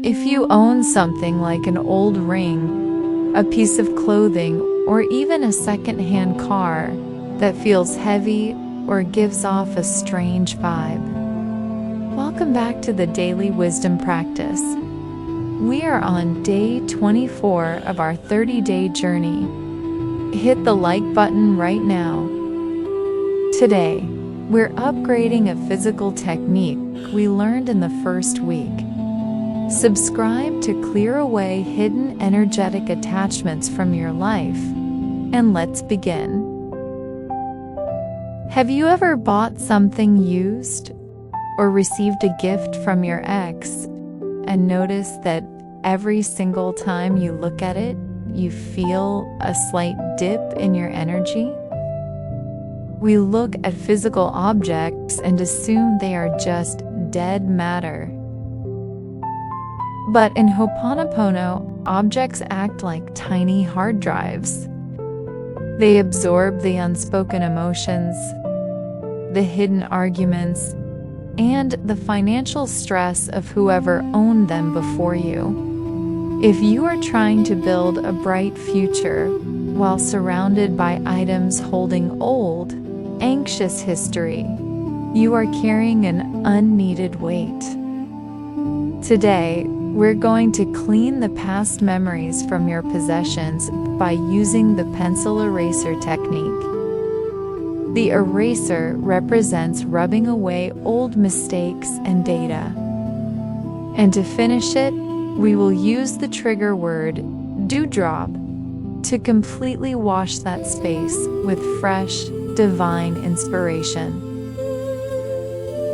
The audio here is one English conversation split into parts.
If you own something like an old ring, a piece of clothing, or even a second-hand car that feels heavy or gives off a strange vibe. Welcome back to the Daily Wisdom Practice. We are on day 24 of our 30-day journey. Hit the like button right now. Today, we're upgrading a physical technique we learned in the first week. Subscribe to clear away hidden energetic attachments from your life, and let's begin. Have you ever bought something used or received a gift from your ex and noticed that every single time you look at it, you feel a slight dip in your energy? We look at physical objects and assume they are just dead matter. But in Ho'oponopono, objects act like tiny hard drives. They absorb the unspoken emotions, the hidden arguments, and the financial stress of whoever owned them before you. If you are trying to build a bright future while surrounded by items holding old, anxious history, you are carrying an unneeded weight. Today, we're going to clean the past memories from your possessions by using the pencil eraser technique. The eraser represents rubbing away old mistakes and data. And to finish it, we will use the trigger word, Dewdrop, to completely wash that space with fresh, divine inspiration.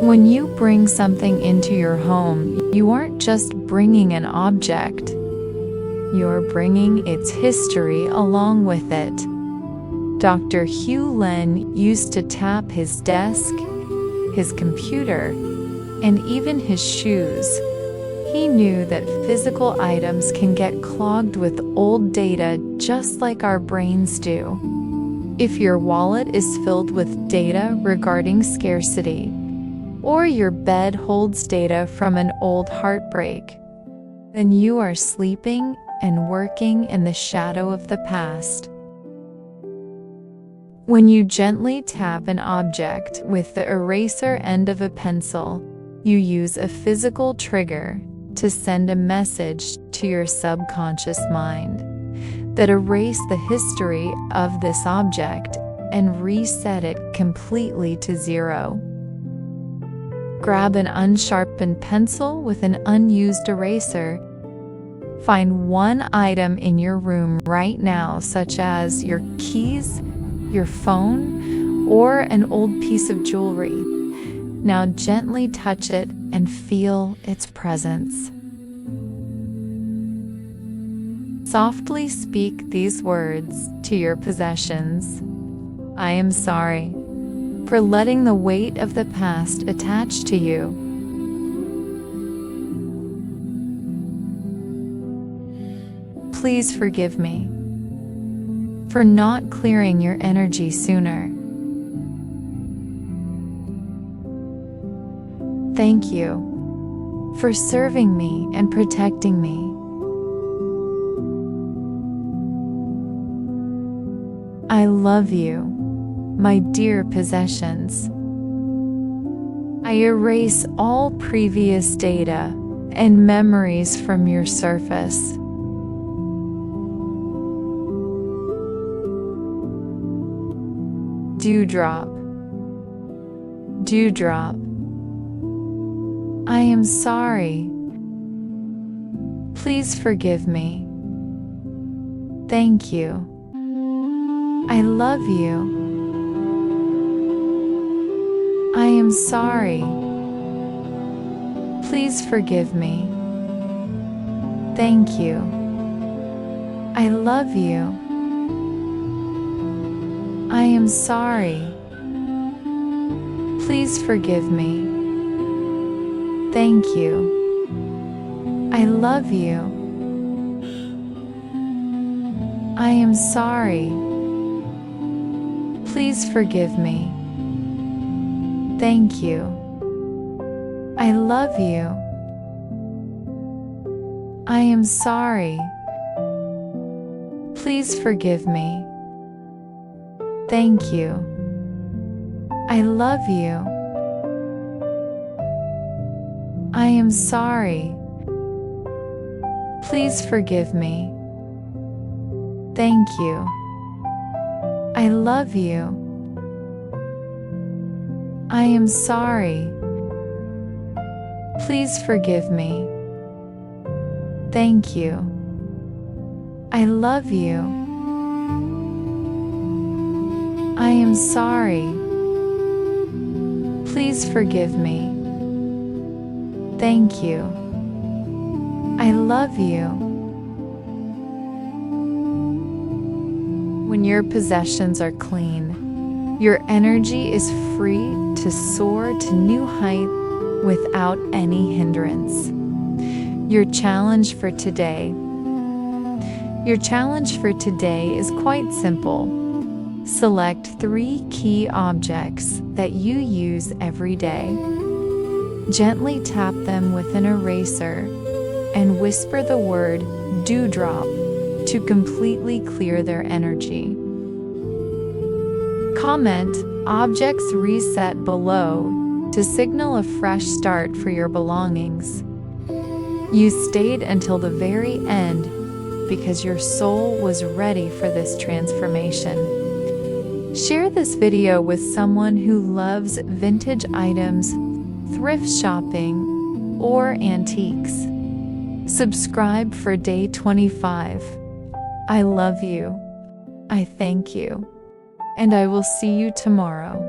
When you bring something into your home, you aren't just bringing an object. You're bringing its history along with it. Dr. Hugh Len used to tap his desk, his computer, and even his shoes. He knew that physical items can get clogged with old data just like our brains do. If your wallet is filled with data regarding scarcity, or your bed holds data from an old heartbreak, then you are sleeping and working in the shadow of the past. When you gently tap an object with the eraser end of a pencil, you use a physical trigger to send a message to your subconscious mind that erase the history of this object and reset it completely to zero. Grab an unsharpened pencil with an unused eraser. Find one item in your room right now, such as your keys, your phone, or an old piece of jewelry. Now gently touch it and feel its presence. Softly speak these words to your possessions. I am sorry for letting the weight of the past attach to you. Please forgive me for not clearing your energy sooner. Thank you for serving me and protecting me. I love you, my dear possessions. I erase all previous data and memories from your surface. Dewdrop, Dewdrop. I am sorry. Please forgive me. Thank you. I love you. I am sorry. Please forgive me. Thank you. I love you. I am sorry. Please forgive me. Thank you. I love you. I am sorry. Please forgive me. Thank you. I love you. I am sorry. Please forgive me. Thank you. I love you. I am sorry. Please forgive me. Thank you. I love you. I am sorry. Please forgive me. Thank you. I love you. I am sorry. Please forgive me. Thank you. I love you. When your possessions are clean, your energy is free to soar to new heights without any hindrance. Your challenge for today is quite simple. Select 3 key objects that you use every day. Gently tap them with an eraser and whisper the word "Dewdrop" to completely clear their energy. Comment "Objects reset" below to signal a fresh start for your belongings. You stayed until the very end because your soul was ready for this transformation. Share this video with someone who loves vintage items, thrift shopping, or antiques. Subscribe for day 25. I love you. I thank you. And I will see you tomorrow.